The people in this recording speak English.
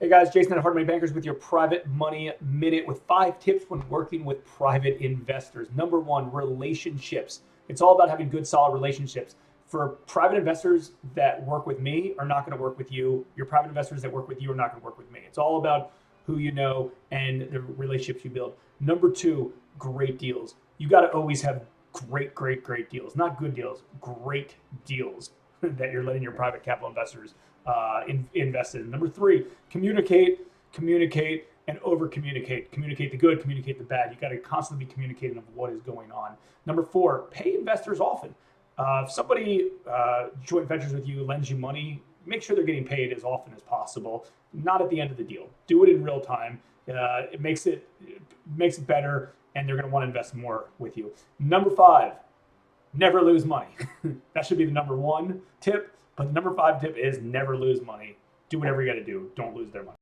Hey guys, Jason at Hard Money Bankers with your Private Money Minute with 5 tips when working with private investors. Number 1, relationships. It's all about having good, solid relationships. For private investors that work with me are not going to work with you. Your private investors that work with you are not going to work with me. It's all about who you know and the relationships you build. Number 2, great deals. You got to always have great deals, not good deals, great deals that you're letting your private capital investors invest in. Number 3, communicate, and over communicate. Communicate the good, communicate the bad. You got to constantly be communicating of what is going on. Number 4, pay investors often. If somebody joint ventures with you, lends you money, make sure they're getting paid as often as possible. Not at the end of the deal. Do it in real time. It makes it better, and they're going to want to invest more with you. Number 5, never lose money. That should be the number 1 tip. But the number 5 tip is never lose money. Do whatever you got to do. Don't lose their money.